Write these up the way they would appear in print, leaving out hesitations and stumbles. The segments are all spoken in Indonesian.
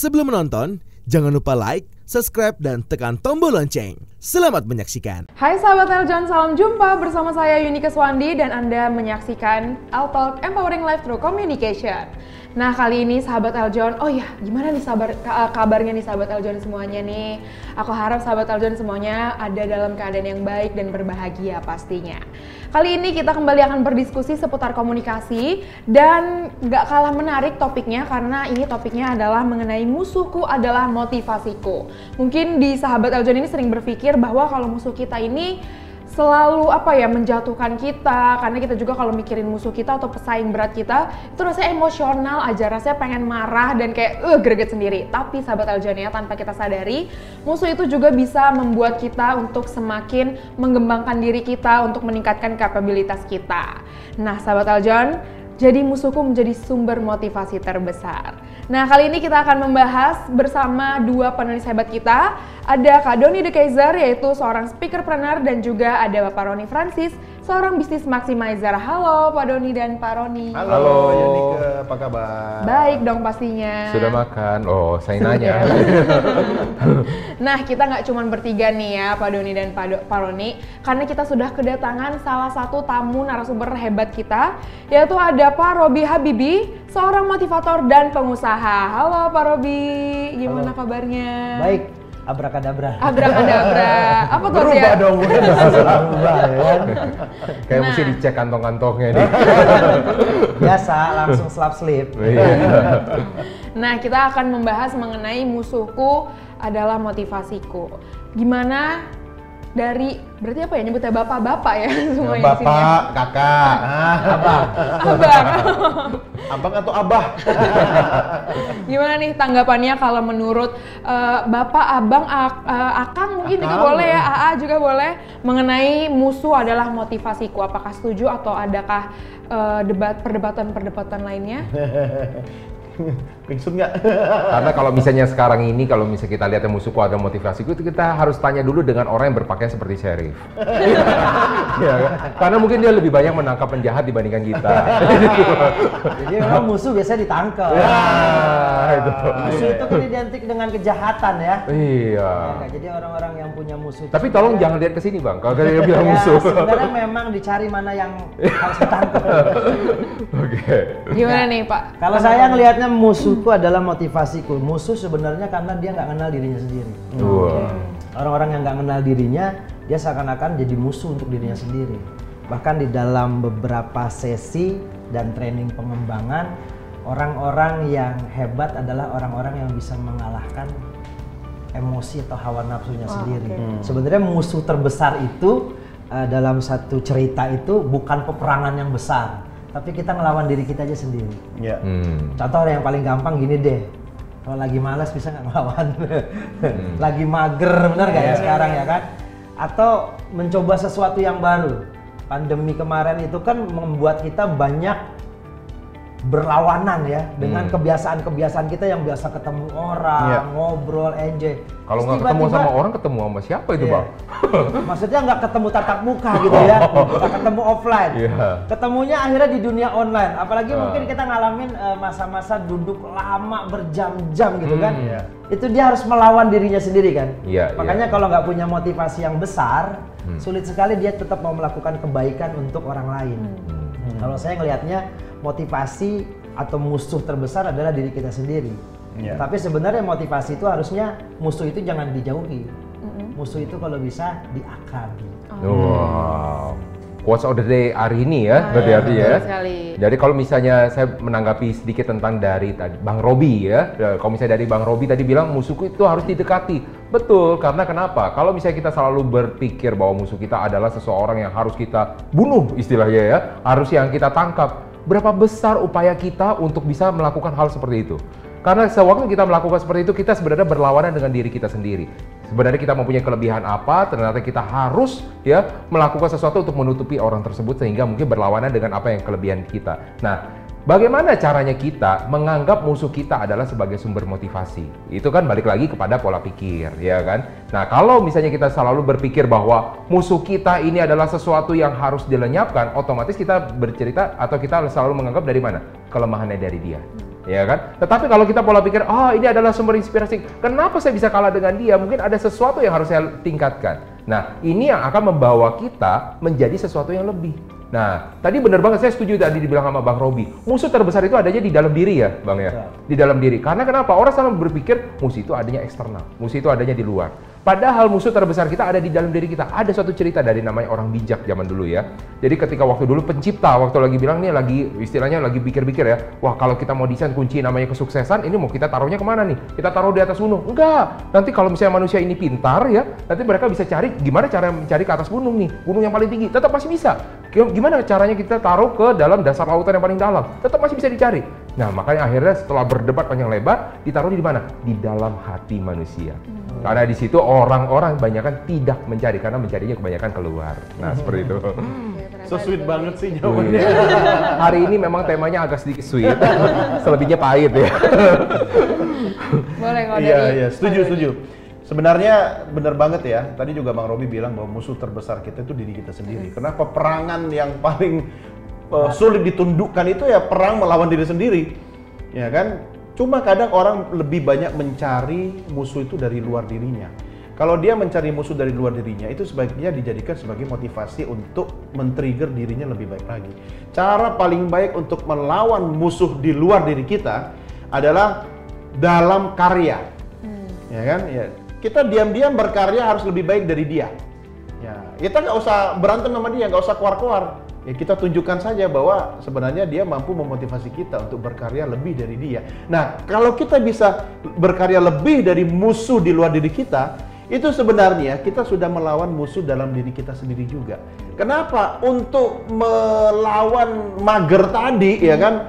Sebelum menonton, jangan lupa like, subscribe, dan tekan tombol lonceng. Selamat menyaksikan. Hai sahabat Eljon, salam jumpa bersama saya Yunika Swandi dan Anda menyaksikan L-Talk Empowering Life Through Communication. Nah kali ini sahabat Eljon, oh ya gimana nih kabarnya nih sahabat Eljon semuanya nih. Aku harap sahabat Eljon semuanya ada dalam keadaan yang baik dan berbahagia pastinya. Kali ini kita kembali akan berdiskusi seputar komunikasi dan gak kalah menarik topiknya karena ini topiknya adalah mengenai musuhku adalah motivasiku. Mungkin di sahabat Eljon ini sering berpikir bahwa kalau musuh kita ini selalu menjatuhkan kita, karena kita juga kalau mikirin musuh kita atau pesaing berat kita itu rasanya emosional aja, rasanya pengen marah dan kayak greget sendiri. Tapi sahabat Eljon ya, tanpa kita sadari musuh itu juga bisa membuat kita untuk semakin mengembangkan diri kita untuk meningkatkan kapabilitas kita. Nah sahabat Eljon, jadi musuhku menjadi sumber motivasi terbesar. Nah kali ini kita akan membahas bersama dua panelis hebat kita. Ada Kak Doni De Keizer, yaitu seorang speakerpreneur, dan juga ada Bapak Roni Francis, seorang bisnis maximizer. Halo Pak Doni dan Pak Roni. Halo Yunika, apa kabar? Baik dong pastinya. Sudah makan? Oh saya nanya. Nah kita nggak cuma bertiga nih ya Pak Doni dan Pak Roni, karena kita sudah kedatangan salah satu tamu narasumber hebat kita, yaitu ada Pak Robi Habibi, seorang motivator dan pengusaha. Halo Pak Robi, gimana kabarnya? Baik, abrakadabra. Abrakadabra. Apa tuh Berubah ya? dong. Berubah ya. Kayak mesti dicek kantong-kantongnya nih. Biasa, langsung slap slip. Nah, kita akan membahas mengenai musuhku adalah motivasiku. Gimana dari, berarti apa ya nyebutnya, bapak-bapak ya semuanya di sini ya? Bapak, kakak, Abang. Abang. abang atau abah? Gimana nih tanggapannya kalau menurut bapak, abang, akang mungkin juga boleh ya, AA juga boleh, mengenai musuh adalah motivasiku. Apakah setuju atau adakah perdebatan lainnya? Pingsun nggak? Karena kalau misalnya sekarang ini, kalau misalnya kita lihat yang musuhku ada motivasiku, itu kita harus tanya dulu dengan orang yang berpakaian seperti sheriff. Ya, karena mungkin dia lebih banyak menangkap penjahat dibandingkan kita. Jadi memang musuh biasanya ditangkap. Itu. Musuh itu kan identik dengan kejahatan ya. Iya. Ya, jadi orang-orang yang punya musuh. Tapi tolong jangan lihat ke sini bang, kalau dia bilang ya, musuh. Sebenarnya memang dicari mana yang harus ditangkap. Oke. Gimana nih Pak? Kalau saya ngelihatnya musuhku adalah motivasiku. Musuh sebenarnya karena dia nggak kenal dirinya sendiri. Orang-orang yang nggak kenal dirinya, dia seakan-akan jadi musuh untuk dirinya sendiri. Bahkan di dalam beberapa sesi dan training pengembangan, orang-orang yang hebat adalah orang-orang yang bisa mengalahkan emosi atau hawa nafsunya sendiri. Sebenarnya musuh terbesar itu dalam satu cerita itu bukan peperangan yang besar, tapi kita ngelawan diri kita aja sendiri. Contoh yang paling gampang gini deh, kalau lagi malas bisa nggak ngelawan, lagi mager, bener nggak ya sekarang ya kan? Atau mencoba sesuatu yang baru. Pandemi kemarin itu kan membuat kita banyak berlawanan ya dengan kebiasaan-kebiasaan kita yang biasa ketemu orang, ngobrol, enjoy. Kalau nggak ketemu sama orang, ketemu sama siapa itu bang? Maksudnya nggak ketemu tatap muka gitu ya, nggak ketemu offline. Ketemunya akhirnya di dunia online. Apalagi mungkin kita ngalamin masa-masa duduk lama berjam-jam gitu kan. Itu dia harus melawan dirinya sendiri kan. Makanya kalau nggak punya motivasi yang besar, sulit sekali dia tetap mau melakukan kebaikan untuk orang lain. Kalau saya ngelihatnya motivasi atau musuh terbesar adalah diri kita sendiri. Tapi sebenarnya motivasi itu harusnya musuh itu jangan dijauhi. Musuh itu kalau bisa diakrabi. Wow. Quotes of the day hari ini ya, berarti artinya ya. Jadi kalau misalnya saya menanggapi sedikit tentang dari tadi Bang Robi ya. Kalau misalnya dari Bang Robi tadi bilang musuhku itu harus didekati. Betul, karena kenapa? Kalau misalnya kita selalu berpikir bahwa musuh kita adalah seseorang yang harus kita bunuh istilahnya ya, harus yang kita tangkap. Berapa besar upaya kita untuk bisa melakukan hal seperti itu? Karena sewaktu kita melakukan seperti itu, kita sebenarnya berlawanan dengan diri kita sendiri. Sebenarnya kita mempunyai kelebihan apa, ternyata kita harus ya melakukan sesuatu untuk menutupi orang tersebut sehingga mungkin berlawanan dengan apa yang kelebihan kita. Nah, bagaimana caranya kita menganggap musuh kita adalah sebagai sumber motivasi? Itu kan balik lagi kepada pola pikir, ya kan? Nah, kalau misalnya kita selalu berpikir bahwa musuh kita ini adalah sesuatu yang harus dilenyapkan, otomatis kita bercerita atau kita selalu menganggap dari mana? Kelemahannya dari dia. ya kan? Tetapi kalau kita pola pikir, ini adalah sumber inspirasi, kenapa saya bisa kalah dengan dia? Mungkin ada sesuatu yang harus saya tingkatkan. Nah, ini yang akan membawa kita menjadi sesuatu yang lebih. Nah, tadi benar banget, saya setuju tadi dibilang sama Bang Robi. Musuh terbesar itu adanya di dalam diri ya, Bang ya? Di dalam diri. Karena kenapa? Orang selalu berpikir musuh itu adanya eksternal, musuh itu adanya di luar. Padahal musuh terbesar kita ada di dalam diri kita. Ada suatu cerita dari namanya orang bijak zaman dulu ya. Jadi ketika waktu dulu pencipta, waktu lagi bilang nih lagi istilahnya lagi pikir-pikir ya. Wah kalau kita mau desain kunci namanya kesuksesan, ini mau kita taruhnya kemana nih? Kita taruh di atas gunung? Enggak. Nanti kalau misalnya manusia ini pintar ya, nanti mereka bisa cari gimana cara mencari ke atas gunung nih. Gunung yang paling tinggi, tetap masih bisa. Gimana caranya kita taruh ke dalam dasar lautan yang paling dalam? Tetap masih bisa dicari. Nah makanya akhirnya setelah berdebat panjang lebar, ditaruh di mana? Di dalam hati manusia. Karena di situ orang-orang kebanyakan tidak mencari, karena mencarinya kebanyakan keluar. Nah seperti itu. So sweet banget sih jawabannya. Hari ini memang temanya agak sedikit sweet, selebihnya pahit ya. Boleh kalau Iya, setuju. Sebenarnya benar banget ya. Tadi juga Bang Robi bilang bahwa musuh terbesar kita itu diri kita sendiri. Karena peperangan yang paling sulit ditundukkan itu ya perang melawan diri sendiri. Ya kan? Cuma kadang orang lebih banyak mencari musuh itu dari luar dirinya. Kalau dia mencari musuh dari luar dirinya, itu sebaiknya dijadikan sebagai motivasi untuk men-trigger dirinya lebih baik lagi. Cara paling baik untuk melawan musuh di luar diri kita adalah dalam karya. Ya kan? Ya. Kita diam-diam berkarya harus lebih baik dari dia. Ya, kita nggak usah berantem sama dia, nggak usah keluar-keluar. Ya kita tunjukkan saja bahwa sebenarnya dia mampu memotivasi kita untuk berkarya lebih dari dia. Nah, kalau kita bisa berkarya lebih dari musuh di luar diri kita, itu sebenarnya kita sudah melawan musuh dalam diri kita sendiri juga. Kenapa? Untuk melawan mager tadi, ya kan?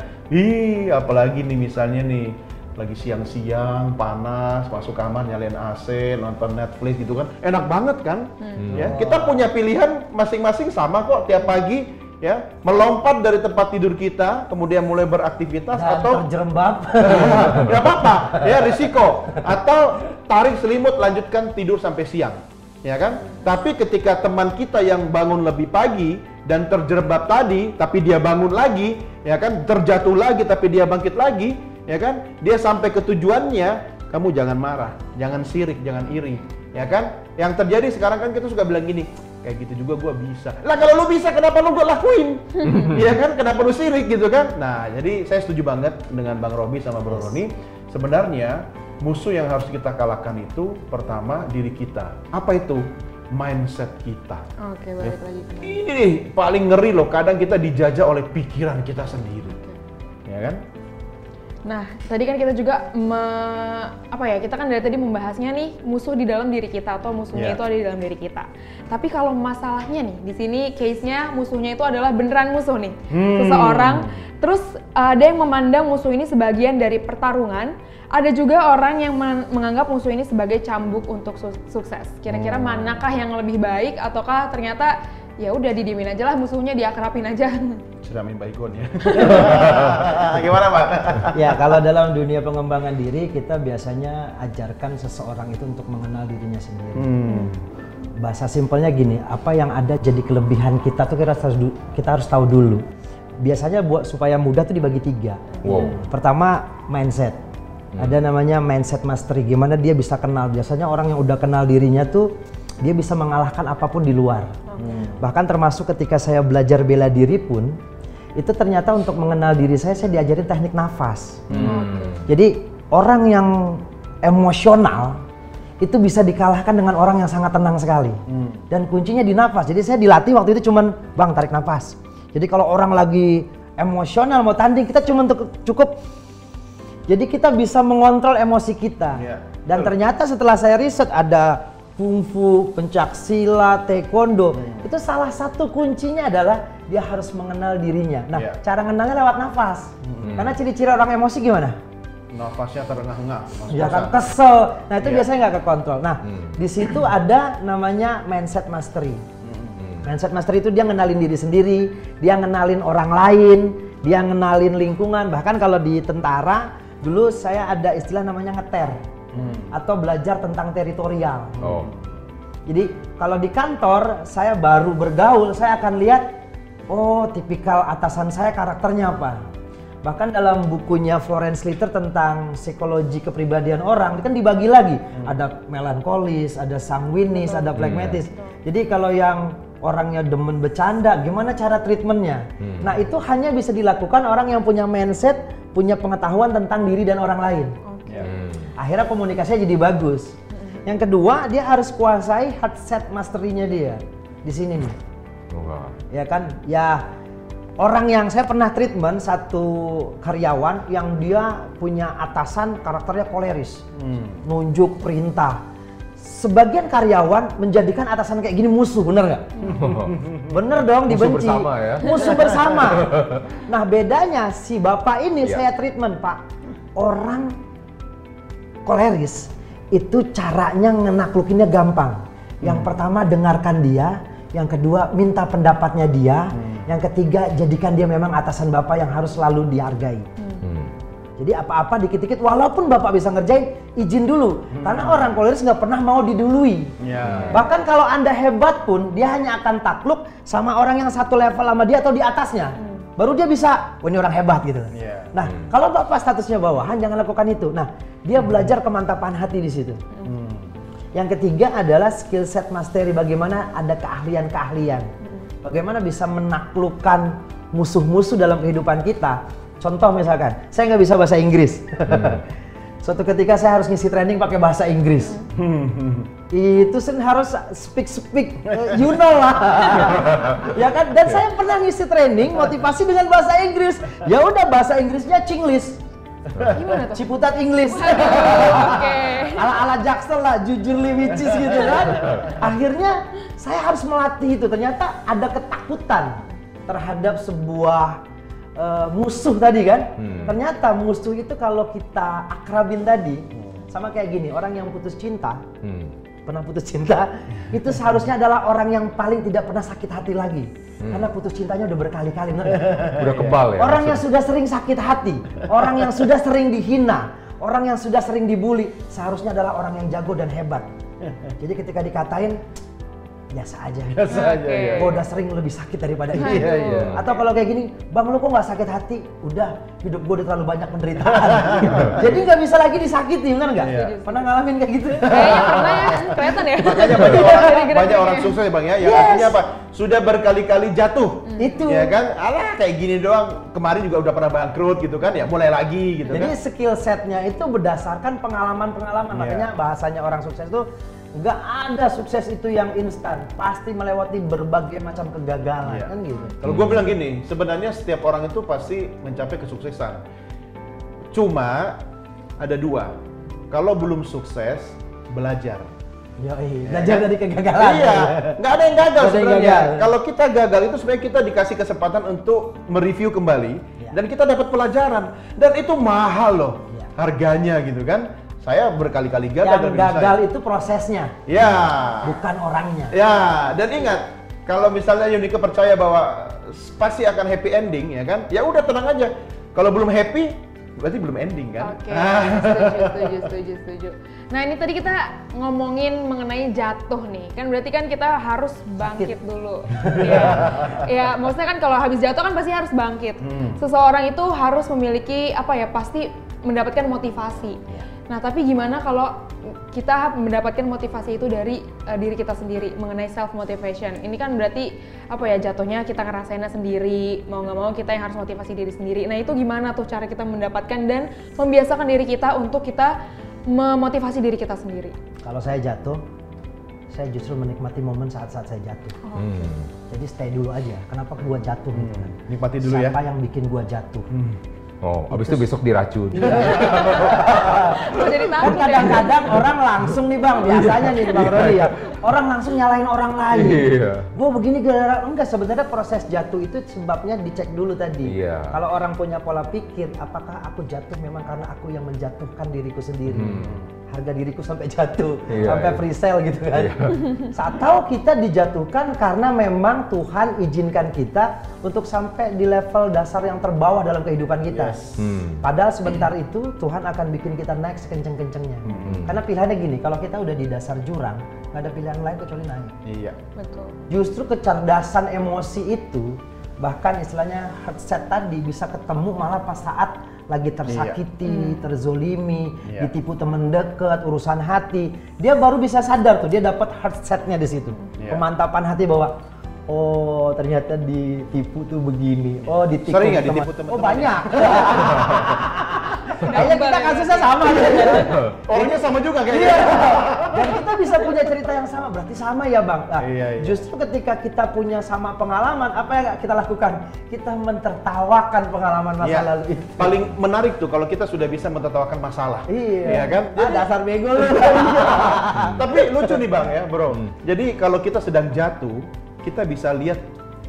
Apalagi nih misalnya nih, lagi siang-siang, panas, masuk kamar, nyalain AC, nonton Netflix gitu kan. Enak banget kan? Ya, kita punya pilihan masing-masing sama kok tiap pagi. Ya, melompat dari tempat tidur kita, kemudian mulai beraktivitas dan atau terjerembab. nggak apa-apa, ya risiko. Atau tarik selimut, lanjutkan tidur sampai siang, ya kan? Tapi ketika teman kita yang bangun lebih pagi dan terjerembab tadi, tapi dia bangun lagi, ya kan? Terjatuh lagi, tapi dia bangkit lagi, ya kan? Dia sampai ke tujuannya, kamu jangan marah, jangan sirik, jangan iri, ya kan? Yang terjadi sekarang kan kita suka bilang gini, kayak gitu juga gua bisa. Lah kalau lu bisa kenapa lu gak lakuin? Iya kan? Kenapa lu sirik gitu kan? Nah, jadi saya setuju banget dengan Bang Robi sama Bro Roni. Sebenarnya musuh yang harus kita kalahkan itu pertama diri kita. Apa itu? Mindset kita. Oke, balik lagi. Ini nih paling ngeri loh, kadang kita dijajah oleh pikiran kita sendiri. Ya kan? Nah, tadi kan kita juga kita kan dari tadi membahasnya nih musuh di dalam diri kita atau musuhnya itu ada di dalam diri kita. Tapi kalau masalahnya nih, di sini case-nya musuhnya itu adalah beneran musuh nih. Seseorang, terus ada yang memandang musuh ini sebagian dari pertarungan, ada juga orang yang menganggap musuh ini sebagai cambuk untuk sukses. Kira-kira manakah yang lebih baik ataukah ternyata ya udah didiemin aja lah musuhnya, diakrapin aja. Siramin baygon ya. Gimana Pak? Ya kalau dalam dunia pengembangan diri kita biasanya ajarkan seseorang itu untuk mengenal dirinya sendiri. Bahasa simpelnya gini, apa yang ada jadi kelebihan kita tuh kita harus tahu dulu. Biasanya buat supaya mudah tuh dibagi 3. Pertama mindset. Ada namanya mindset mastery, gimana dia bisa kenal. Biasanya orang yang udah kenal dirinya tuh dia bisa mengalahkan apapun di luar. Bahkan termasuk ketika saya belajar bela diri pun, itu ternyata untuk mengenal diri saya diajarin teknik nafas. Jadi orang yang emosional itu bisa dikalahkan dengan orang yang sangat tenang sekali. Dan kuncinya di nafas. Jadi saya dilatih waktu itu cuman, Bang tarik nafas. Jadi kalau orang lagi emosional mau tanding, kita cuman cukup. Jadi kita bisa mengontrol emosi kita. Dan ternyata setelah saya riset ada kungfu, pencaksilat, taekwondo, itu salah satu kuncinya adalah dia harus mengenal dirinya. Nah, cara mengenalnya lewat nafas. Karena ciri-ciri orang emosi gimana? Nafasnya terengah-engah. Ya kan kesel. Nah, itu biasanya nggak kekontrol. Nah, di situ ada namanya mindset mastery. Mindset mastery itu dia ngenalin diri sendiri, dia ngenalin orang lain, dia ngenalin lingkungan. Bahkan kalau di tentara, dulu saya ada istilah namanya ngeter. Atau belajar tentang teritorial. Jadi kalau di kantor saya baru bergaul, saya akan lihat, oh tipikal atasan saya karakternya apa. Bahkan dalam bukunya Florence Litter tentang psikologi kepribadian orang kan dibagi lagi. Ada melankolis, ada sanguinis, ada phlegmatis. Jadi kalau yang orangnya demen bercanda, gimana cara treatmentnya? Nah itu hanya bisa dilakukan orang yang punya mindset, punya pengetahuan tentang diri dan orang lain. Akhirnya komunikasinya jadi bagus. Yang kedua, dia harus kuasai hard set mastery-nya dia. Di sini nih. Ya kan? Ya orang yang saya pernah treatment satu karyawan yang dia punya atasan karakternya koleris, nunjuk perintah. Sebagian karyawan menjadikan atasan kayak gini musuh, bener nggak? Bener dong, dibenci. Musuh bersama ya? Musuh bersama. Nah bedanya si bapak ini saya treatment Pak, orang koleris itu caranya ngenaklukinnya gampang. Yang pertama dengarkan dia, yang kedua minta pendapatnya dia. Yang ketiga, jadikan dia memang atasan bapak yang harus selalu dihargai. Jadi apa-apa dikit-dikit, walaupun bapak bisa ngerjain, izin dulu. Karena orang koleris nggak pernah mau didului. Bahkan kalau Anda hebat pun, dia hanya akan takluk sama orang yang satu level sama dia atau di atasnya. Baru dia bisa, wah ini orang hebat gitu. Nah, kalau bapak statusnya bawahan, jangan lakukan itu. Nah, dia belajar kemantapan hati di situ. Yang ketiga adalah skill set mastery, bagaimana ada keahlian-keahlian. Bagaimana bisa menaklukkan musuh-musuh dalam kehidupan kita. Contoh misalkan, saya nggak bisa bahasa Inggris. Suatu ketika saya harus ngisi training pakai bahasa Inggris. Itu harus speak, you know lah. Ya kan? Dan saya pernah ngisi training motivasi dengan bahasa Inggris. Ya udah bahasa Inggrisnya Chinglish. Gimana tuh? Ciputat English. Ala-ala Jackson lah, jujurly which is gitu kan. Akhirnya saya harus melatih itu. Ternyata ada ketakutan terhadap sebuah musuh tadi kan. Ternyata musuh itu kalau kita akrabin tadi sama kayak gini, orang yang putus cinta, pernah putus cinta, itu seharusnya adalah orang yang paling tidak pernah sakit hati lagi. Karena putus cintanya udah berkali-kali, udah kebal ya. Orang yang sudah sering sakit hati, orang yang sudah sering dihina, orang yang sudah sering dibully, seharusnya adalah orang yang jago dan hebat. Jadi ketika dikatain, biasa aja. Biasa aja. Gua udah sering lebih sakit daripada ini. Atau kalau kayak gini, bang lu kok nggak sakit hati? Udah, hidup gua udah terlalu banyak penderitaan. Jadi nggak bisa lagi disakiti, benar nggak? Pernah ngalamin kayak gitu? Kayaknya pernah ya, kelihatan ya. Makanya banyak orang sukses ya bang ya, yang artinya apa? Sudah berkali-kali jatuh. Itu. Ya kan? Alah kayak gini doang, kemarin juga udah pernah bangkrut gitu kan, ya mulai lagi gitu. Jadi kan? skill setnya itu berdasarkan pengalaman-pengalaman. Makanya bahasanya orang sukses itu nggak ada sukses itu yang instan, pasti melewati berbagai macam kegagalan, kan gitu. Kalau gue bilang gini, sebenarnya setiap orang itu pasti mencapai kesuksesan. Cuma ada dua, kalau belum sukses, belajar. Belajar dari kegagalan. Iya, nggak ada yang gagal sebenarnya. Kalau kita gagal itu sebenarnya kita dikasih kesempatan untuk mereview kembali dan kita dapat pelajaran. Dan itu mahal loh harganya gitu kan. Saya berkali-kali gagal. Yang gagal itu prosesnya, bukan orangnya. Ya, dan ingat, kalau misalnya Yunike percaya bahwa pasti akan happy ending, ya kan? Ya udah tenang aja. Kalau belum happy, berarti belum ending kan? Oke, setuju. Nah ini tadi kita ngomongin mengenai jatuh nih, kan berarti kan kita harus bangkit dulu. Ya, maksudnya kan kalau habis jatuh kan pasti harus bangkit. Seseorang itu harus memiliki pasti mendapatkan motivasi. Nah, tapi gimana kalau kita mendapatkan motivasi itu dari diri kita sendiri mengenai self motivation? Ini kan berarti jatuhnya kita ngerasainnya sendiri, mau nggak mau kita yang harus motivasi diri sendiri. Nah, itu gimana tuh cara kita mendapatkan dan membiasakan diri kita untuk kita memotivasi diri kita sendiri? Kalau saya jatuh, saya justru menikmati momen saat-saat saya jatuh. Jadi stay dulu aja. Kenapa gua jatuh gitu kan? Nikmati dulu ya. Siapa yang bikin gua jatuh? Abis itu besok diracun. Jadi Kan kadang-kadang orang langsung nih bang, biasanya nih bang Rodi ya, orang langsung nyalahin orang lain. Gue begini gara-gara, enggak, sebenarnya proses jatuh itu sebabnya dicek dulu tadi. Kalau orang punya pola pikir, apakah aku jatuh memang karena aku yang menjatuhkan diriku sendiri? Harga diriku sampai jatuh, sampai free sale gitu kan. Atau kita dijatuhkan karena memang Tuhan izinkan kita untuk sampai di level dasar yang terbawah dalam kehidupan kita. Padahal sebentar itu Tuhan akan bikin kita naik sekenceng-kencengnya. Karena pilihannya gini, kalau kita udah di dasar jurang, nggak ada pilihan lain kecuali naik. Iya. Betul. Justru kecerdasan emosi itu Bahkan istilahnya headset tadi bisa ketemu malah pas saat lagi tersakiti, terzolimi, ditipu temen deket, urusan hati. Dia baru bisa sadar tuh, dia dapat headsetnya di situ. Pemantapan hati bahwa oh ternyata ditipu tuh begini. Oh ditipu. Sering nggak ditipu teman-teman? Oh banyak. Kayaknya kita kasusnya sama. Orangnya sama juga kayaknya. Iya. Dan kita bisa punya cerita yang sama, berarti sama ya Bang. Nah, justru ketika kita punya sama pengalaman, apa yang kita lakukan? Kita mentertawakan pengalaman masa lalu itu. Paling menarik tuh kalau kita sudah bisa mentertawakan masalah. Iya kan? Dasar bego lu. Tapi lucu nih Bang ya bro. Jadi kalau kita sedang jatuh, kita bisa lihat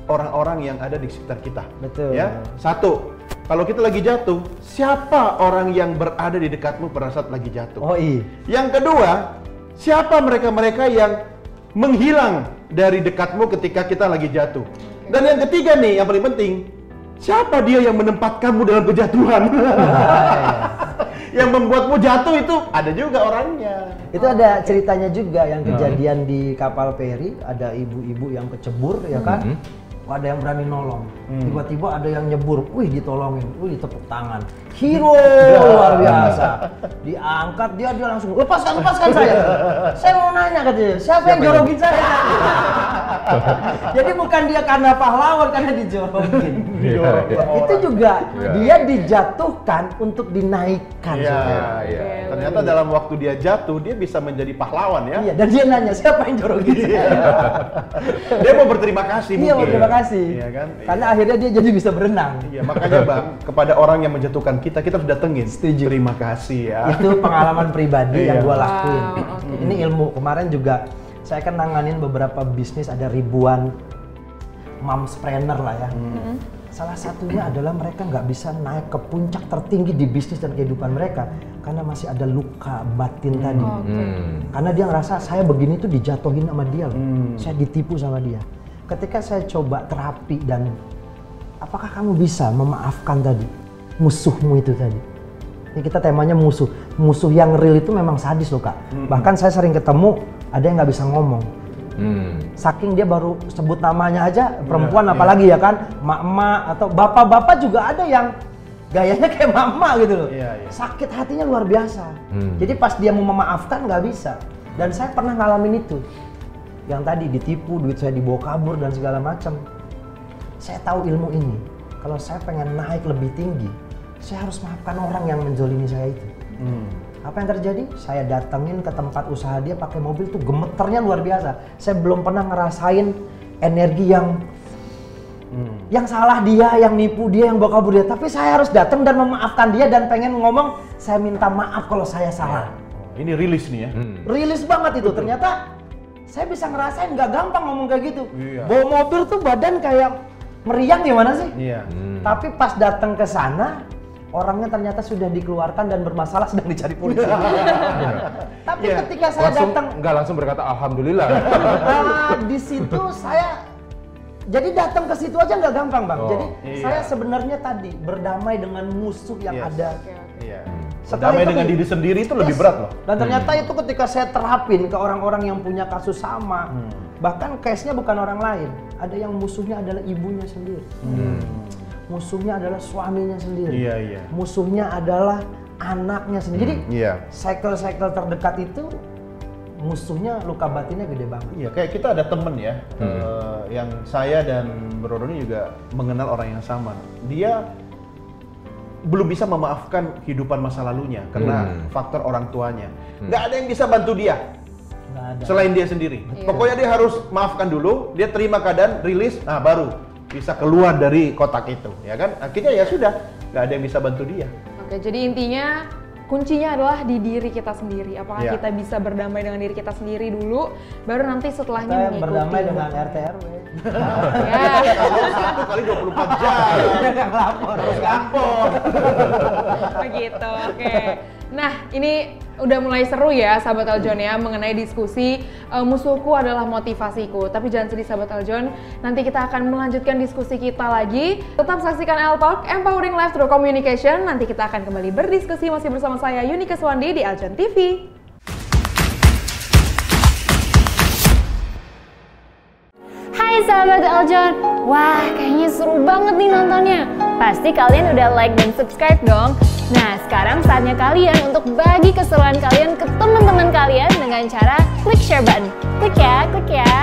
orang-orang yang ada di sekitar kita. Betul. Ya. Satu, kalau kita lagi jatuh, siapa orang yang berada di dekatmu pada saat lagi jatuh? Oh iya. Yang kedua, siapa mereka-mereka yang menghilang dari dekatmu ketika kita lagi jatuh? Dan yang ketiga nih, yang paling penting, siapa dia yang menempatkanmu dalam kejatuhan? Yang membuatmu jatuh itu ada juga orangnya. Itu ada ceritanya juga yang kejadian di kapal feri, ada ibu-ibu yang kecebur ya kan. Ada yang berani nolong. Tiba-tiba ada yang nyebur, wih ditolongin, wih ditepuk tangan. Hero luar biasa. Diangkat dia langsung lepaskan saya. Saya mau nanya katanya, siapa yang jorogin saya? Jadi bukan dia karena pahlawan, karena dijorogin. Itu juga dia dijatuhkan untuk dinaikkan. Ternyata dalam waktu dia jatuh, dia bisa menjadi pahlawan ya. Iya, dan dia nanya siapa yang jorogin saya? Dia mau berterima kasih mungkin. Iya, mau berterima kasih. Iya kan? Karena akhirnya dia jadi bisa berenang. Iya, makanya Bang, kepada orang yang menjatuhkan kita harus datengin. Setuju. Terima kasih ya. Itu pengalaman pribadi yang gua lakuin. Okay. Ini ilmu. Kemarin juga saya kan nanganin beberapa bisnis, ada ribuan momspreneur lah ya. Salah satunya adalah mereka nggak bisa naik ke puncak tertinggi di bisnis dan kehidupan mereka karena masih ada luka batin tadi. Karena dia ngerasa saya begini tuh dijatuhin sama dia loh. Saya ditipu sama dia. Ketika saya coba terapi dan apakah kamu bisa memaafkan tadi musuhmu itu tadi? Ini kita temanya musuh. Musuh yang real itu memang sadis loh Kak. Bahkan saya sering ketemu ada yang nggak bisa ngomong. Saking dia baru sebut namanya aja, perempuan apalagi ya kan, mak-mak atau bapak-bapak juga ada yang gayanya kayak mama gitu loh. Sakit hatinya luar biasa. Jadi pas dia mau memaafkan nggak bisa. Dan saya pernah ngalamin itu. Yang tadi ditipu, duit saya dibawa kabur dan segala macam. Saya tahu ilmu ini. Kalau saya pengen naik lebih tinggi, saya harus maafkan orang yang menzolimi saya itu. Apa yang terjadi? Saya datengin ke tempat usaha dia pakai mobil tuh gemeternya luar biasa. Saya belum pernah ngerasain energi yang salah dia, yang nipu dia, yang bawa kabur dia. Tapi saya harus datang dan memaafkan dia dan pengen ngomong, saya minta maaf kalau saya salah. Ini rilis nih ya. Rilis banget itu. Ternyata saya bisa ngerasain nggak gampang ngomong kayak gitu. Bawa mobil tuh badan kayak meriang gimana sih? Tapi pas datang ke sana, orangnya ternyata sudah dikeluarkan dan bermasalah sedang dicari polisi. Tapi ketika saya datang, nggak langsung berkata alhamdulillah. Di situ saya jadi datang ke situ aja nggak gampang Bang. Jadi saya sebenarnya tadi berdamai dengan musuh yang ada. Berdamai dengan diri sendiri itu lebih berat loh. Dan ternyata itu ketika saya terapin ke orang-orang yang punya kasus sama, bahkan case-nya bukan orang lain, ada yang musuhnya adalah ibunya sendiri. Musuhnya adalah suaminya sendiri. Musuhnya adalah anaknya sendiri. Jadi cycle-cycle terdekat itu musuhnya luka batinnya gede banget. Iya, kayak kita ada temen ya, yang saya dan Bro Roni juga mengenal orang yang sama. Dia belum bisa memaafkan kehidupan masa lalunya karena faktor orang tuanya. Nggak ada yang bisa bantu dia. Selain dia sendiri. Pokoknya dia harus maafkan dulu, dia terima keadaan, rilis, nah baru bisa keluar dari kotak itu, ya kan? Akhirnya ya sudah, nggak ada yang bisa bantu dia. Oke, jadi intinya kuncinya adalah di diri kita sendiri. Apakah kita bisa berdamai dengan diri kita sendiri dulu, baru nanti setelahnya mengikuti. Berdamai dengan RT RW. Satu kali 24 jam. Nggak lapor. Harus lapor. Begitu, oke. Nah, ini udah mulai seru ya sahabat Eljon ya mengenai diskusi musuhku adalah motivasiku. Tapi jangan sedih sahabat Eljon, nanti kita akan melanjutkan diskusi kita lagi. Tetap saksikan Eltalk Empowering Life Through Communication. Nanti kita akan kembali berdiskusi masih bersama saya Yunika Swandi di Eljon TV. Hai sahabat Eljon, wah kayaknya seru banget nih nontonnya. Pasti kalian udah like dan subscribe dong. Nah sekarang saatnya kalian untuk bagi keseruan kalian ke teman-teman kalian dengan cara klik share button. Klik ya, klik ya.